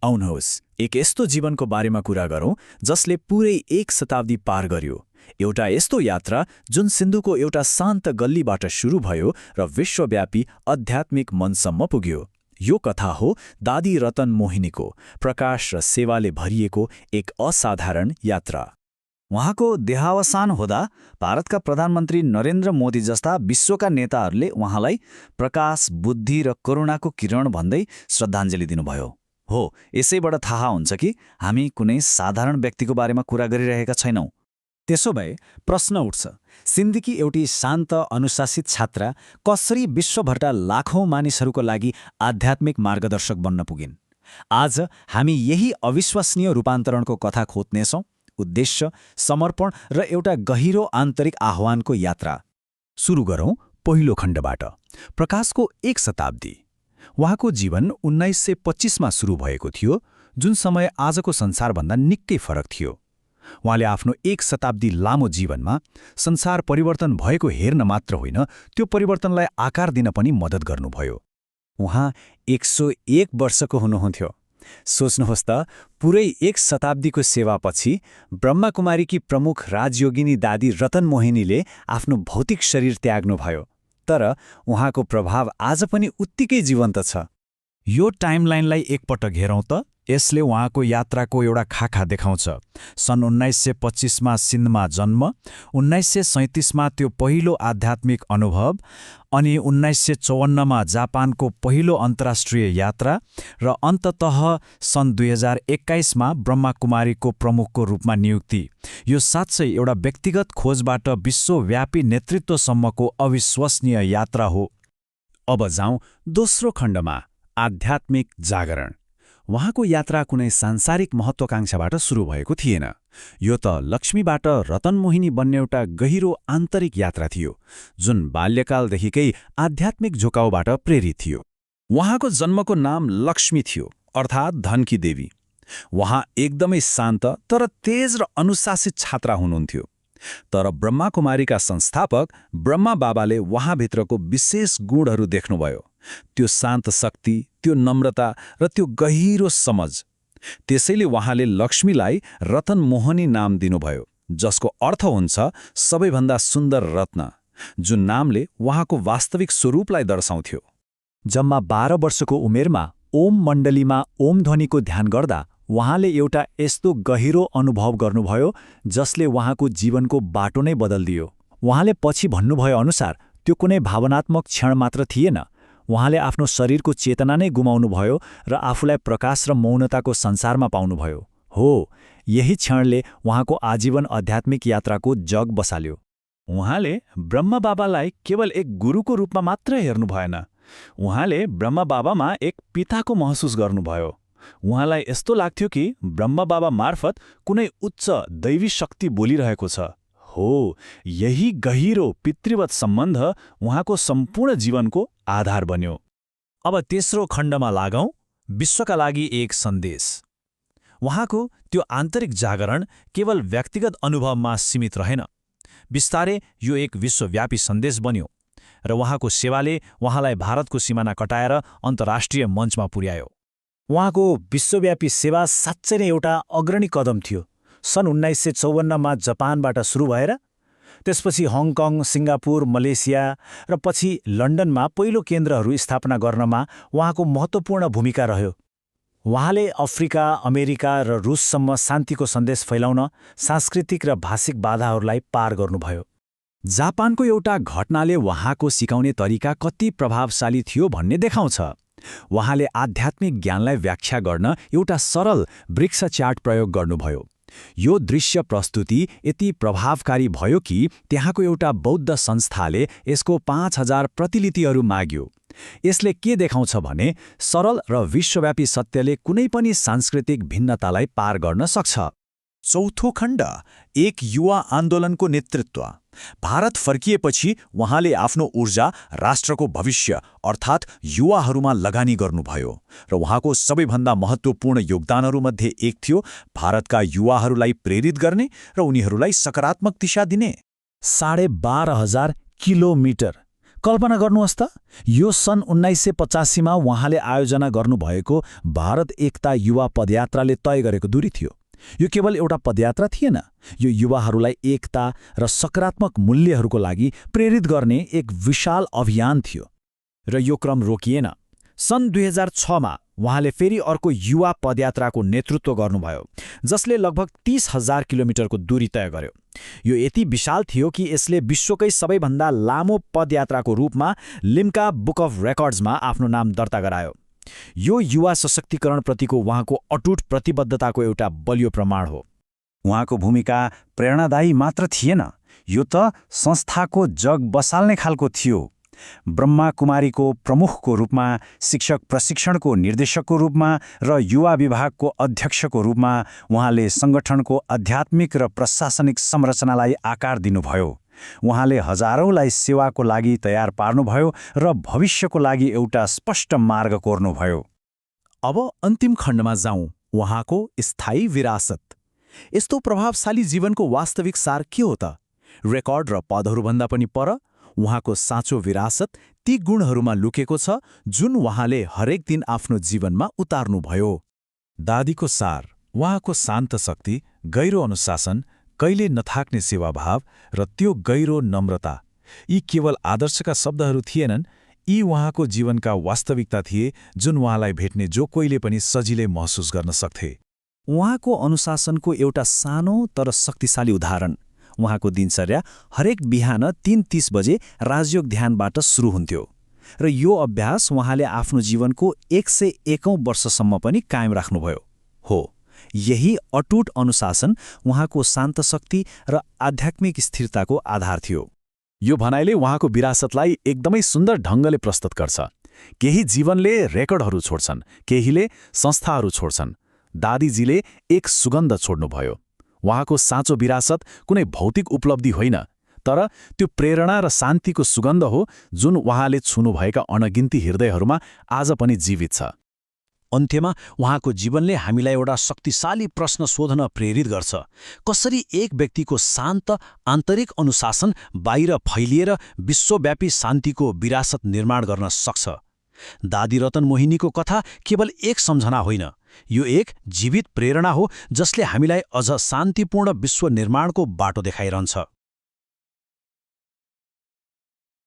आउनुहोस् एक यस्तो जीवनको बारेमा कुरा गरौँ जसले पुरै 1 शताब्दी पार गर्यो। एउटा यस्तो यात्रा जुन सिन्धुको एउटा शान्त गल्लीबाट सुरु भयो र विश्वव्यापी आध्यात्मिक मनसम्म पुग्यो। यो कथा हो दादी रतन मोहिनीको प्रकाश र सेवाले भरिएको एक असाधारण यात्रा। उहाँको देहावसान हुँदा भारतका प्रधानमन्त्री नरेन्द्र मोदी जस्ता विश्वका नेताहरूले उहाँलाई प्रकाश, बुद्धि र करुणाको किरण भन्दै श्रद्धाञ्जली दिनुभयो। हो, यसैबाट थाहा हुन्छ कि हामी कुनै साधारण व्यक्तिको बारेमा कुरा गरिरहेका छैनौँ। त्यसो भए प्रश्न उठ्छ, सिन्धुकी एउटी शान्त अनुशासित छात्रा कसरी विश्वभरका लाखौँ मानिसहरूको लागि आध्यात्मिक मार्गदर्शक बन्न पुगिन्? आज हामी यही अविश्वसनीय रूपान्तरणको कथा खोज्नेछौँ। उद्देश्य, समर्पण र एउटा गहिरो आन्तरिक आह्वानको यात्रा। सुरु गरौँ पहिलो खण्डबाट। प्रकाशको 1 शताब्दी। उहाँको जीवन 1925मा सुरु भएको थियो, जुन समय आजको संसारभन्दा निकै फरक थियो। उहाँले आफ्नो 1 शताब्दी लामो जीवनमा संसार परिवर्तन भएको हेर्न मात्र होइन, त्यो परिवर्तनलाई आकार दिन पनि मद्दत गर्नुभयो। उहाँ 101 वर्षको हुनुहुन्थ्यो। सोच्नुहोस् त, पुरै 1 शताब्दीको सेवापछि ब्रह्माकुमारीकी प्रमुख राजयोगिनी दादी रतन मोहिनीले आफ्नो भौतिक शरीर त्याग्नुभयो। तर उहाँको प्रभाव आज पनि उत्तिकै जीवन्त छ। यो टाइमलाइनलाई एकपटक हेरौँ त। यसले उहाँको यात्राको एउटा खाका देखाउँछ। सन् 1925मा सिन्धमा जन्म, 1937मा त्यो पहिलो आध्यात्मिक अनुभव, अनि 1954मा जापानको पहिलो अन्तर्राष्ट्रिय यात्रा र अन्ततः सन् 2021मा ब्रह्माकुमारीको प्रमुखको रूपमा नियुक्ति। यो साँच्चै एउटा व्यक्तिगत खोजबाट विश्वव्यापी नेतृत्वसम्मको अविश्वसनीय यात्रा हो। अब जाउँ दोस्रो खण्डमा, आध्यात्मिक जागरण। उहाँको यात्रा कुनै सांसारिक महत्वाकांक्षाबाट सुरु भएको थिएन। यो त लक्ष्मीबाट रतन मोहिनी बन्ने एउटा गहिरो आन्तरिक यात्रा थियो, जुन बाल्यकालदेखिकै आध्यात्मिक झुकाउबाट प्रेरित थियो। उहाँको जन्मको नाम लक्ष्मी थियो, अर्थात् धनकी देवी। उहाँ एकदमै शान्त तर तेज र अनुशासित छात्रा हुनुहुन्थ्यो। तर ब्रह्माकुमारीका संस्थापक ब्रह्मा बाबाले उहाँभित्रको विशेष गुणहरू देख्नुभयो। त्यो शान्त शक्ति, त्यो नम्रता र त्यो गहिरो समझ। त्यसैले उहाँले लक्ष्मीलाई रतन मोहनी नाम दिनुभयो, जसको अर्थ हुन्छ सबैभन्दा सुन्दर रत्न, जुन नामले उहाँको वास्तविक स्वरूपलाई दर्शाउँथ्यो। जम्मा 12 वर्षको उमेरमा ओम मण्डलीमा ओम ध्वनिको ध्यान गर्दा उहाँले एउटा यस्तो गहिरो अनुभव गर्नुभयो जसले उहाँको जीवनको बाटो नै बदल्दियो। उहाँले पछि भन्नुभयो अनुसार त्यो कुनै भावनात्मक क्षण मात्र थिएन। उहाँले आफ्नो शरीरको चेतना नै गुमाउनुभयो र आफूलाई प्रकाश र मौनताको संसारमा पाउनुभयो। हो, यही क्षणले उहाँको आजीवन आध्यात्मिक यात्राको जग बसाल्यो। उहाँले ब्रह्मा बाबालाई केवल एक गुरुको रूपमा मात्र हेर्नु भएन। उहाँले ब्रह्मा बाबामा एक पिताको महसुस गर्नुभयो। उहाँलाई यस्तो लाग्थ्यो कि ब्रह्मा बाबा मार्फत कुनै उच्च दैवी शक्ति बोलिरहेको छ। हो, यही गहिरो पितृवत सम्बन्ध उहाँको सम्पूर्ण जीवनको आधार बन्यो। अब तेस्रो खण्डमा लागौँ, विश्वका लागि एक सन्देश। उहाँको त्यो आन्तरिक जागरण केवल व्यक्तिगत अनुभवमा सीमित रहेन। बिस्तारै यो एक विश्वव्यापी सन्देश बन्यो र उहाँको सेवाले उहाँलाई भारतको सिमाना कटाएर अन्तर्राष्ट्रिय मञ्चमा पुर्यायो। उहाँको विश्वव्यापी सेवा साँच्चै नै एउटा अग्रणी कदम थियो। सन् 1954मा जापानबाट सुरु भएर त्यसपछि हङकङ, सिङ्गापुर, मलेसिया र पछि लन्डनमा पहिलो केन्द्रहरू स्थापना गर्नमा उहाँको महत्त्वपूर्ण भूमिका रह्यो। उहाँले अफ्रिका, अमेरिका र रुससम्म शान्तिको सन्देश फैलाउन सांस्कृतिक र भाषिक बाधाहरूलाई पार गर्नुभयो। जापानको एउटा घटनाले उहाँको सिकाउने तरिका कति प्रभावशाली थियो भन्ने देखाउँछ। उहाँले आध्यात्मिक ज्ञानलाई व्याख्या गर्न एउटा सरल वृक्ष चार्ट प्रयोग गर्नुभयो। यो दृश्य प्रस्तुति यति प्रभावकारी भयो कि त्यहाँको एउटा बौद्ध संस्थाले यसको 5000 प्रतिलिपिहरू माग्यो। यसले के देखाउँछ भने सरल र विश्वव्यापी सत्यले कुनै पनि सांस्कृतिक भिन्नतालाई पार गर्न सक्छ। चौथो खण्ड, एक युवा आन्दोलनको नेतृत्व। भारत फर्किएपछि उहाँले आफ्नो ऊर्जा राष्ट्रको भविष्य अर्थात् युवाहरूमा लगानी गर्नुभयो र उहाँको सबैभन्दा महत्त्वपूर्ण योगदानहरूमध्ये एक थियो भारतका युवाहरूलाई प्रेरित गर्ने र उनीहरूलाई सकारात्मक दिशा दिने। 12,500 किलोमिटर कल्पना गर्नुहोस् त, यो सन् 1985मा उहाँले आयोजना गर्नुभएको भारत एकता युवा पदयात्राले तय गरेको दूरी थियो। यो केवल एउटा पदयात्रा थिएन, यो युवाहरूलाई एकता र सकारात्मक मूल्यहरूको लागि प्रेरित गर्ने एक विशाल अभियान थियो। र यो क्रम रोकिएन। सन् 2006मा उहाँले फेरि अर्को युवा पदयात्राको नेतृत्व गर्नुभयो, जसले लगभग 30,000 किलोमिटरको दूरी तय गर्यो। यो यति विशाल थियो कि यसले विश्वकै सबैभन्दा लामो पदयात्राको रूपमा लिम्का बुक अफ रेकर्ड्समा आफ्नो नाम दर्ता गरायो। यो युवा सशक्तिकरणप्रतिको उहाँको अटुट प्रतिबद्धताको एउटा बलियो प्रमाण हो। उहाँको भूमिका प्रेरणादायी मात्र थिएन, यो त संस्थाको जग बसाल्ने खालको थियो। ब्रह्मा कुमारीको प्रमुखको रूपमा, शिक्षक प्रशिक्षणको निर्देशकको रूपमा र युवा विभागको अध्यक्षको रूपमा उहाँले सङ्गठनको आध्यात्मिक र प्रशासनिक संरचनालाई आकार दिनुभयो। उहाँले हजारौँलाई सेवाको लागि तयार पार्नुभयो र भविष्यको लागि एउटा स्पष्ट मार्ग कोर्नुभयो। अब अन्तिम खण्डमा जाउँ, उहाँको स्थायी विरासत। यस्तो प्रभावशाली जीवनको वास्तविक सार के हो त? रेकर्ड र पदहरूभन्दा पनि पर उहाँको साँचो विरासत ती गुणहरूमा लुकेको छ जुन उहाँले हरेक दिन आफ्नो जीवनमा उतार्नुभयो। दादीको सार, उहाँको शान्त शक्ति, गहिरो अनुशासन, कहिले नथाक्ने सेवाभाव र त्यो गहिरो नम्रता, यी केवल आदर्शका शब्दहरू थिएनन्, यी उहाँको जीवनका वास्तविकता थिए जुन उहाँलाई भेट्ने जो कोहीले पनि सजिलै महसुस गर्न सक्थे। उहाँको अनुशासनको एउटा सानो तर शक्तिशाली उदाहरण, उहाँको दिनचर्या हरेक बिहान 3:30 बजे राजयोग ध्यानबाट सुरु हुन्थ्यो र यो अभ्यास उहाँले आफ्नो जीवनको 101औं वर्षसम्म पनि कायम राख्नुभयो। हो, यही अटुट अनुशासन उहाँको शान्त शक्ति र आध्यात्मिक स्थिरताको आधार थियो। यो भनाइले उहाँको विरासतलाई एकदमै सुन्दर ढङ्गले प्रस्तुत गर्छ। केही जीवनले रेकर्डहरू छोड्छन्, केहीले संस्थाहरू छोड्छन्। दादीजीले एक सुगन्ध छोड्नुभयो। उहाँको साँचो विरासत कुनै भौतिक उपलब्धि होइन, तर त्यो प्रेरणा र शान्तिको सुगन्ध हो जुन उहाँले छुनुभएका अनगिन्ती हृदयहरूमा आज पनि जीवित छ। अन्त्यमा उहाँको जीवनले हामीलाई एउटा शक्तिशाली प्रश्न सोध्न प्रेरित गर्छ। कसरी एक व्यक्तिको शान्त आन्तरिक अनुशासन बाहिर फैलिएर विश्वव्यापी शान्तिको विरासत निर्माण गर्न सक्छ? दादी रतन मोहिनीको कथा केवल एक सम्झना होइन, यो एक जीवित प्रेरणा हो जसले हामीलाई अझ शान्तिपूर्ण विश्व निर्माणको बाटो देखाइरहन्छ।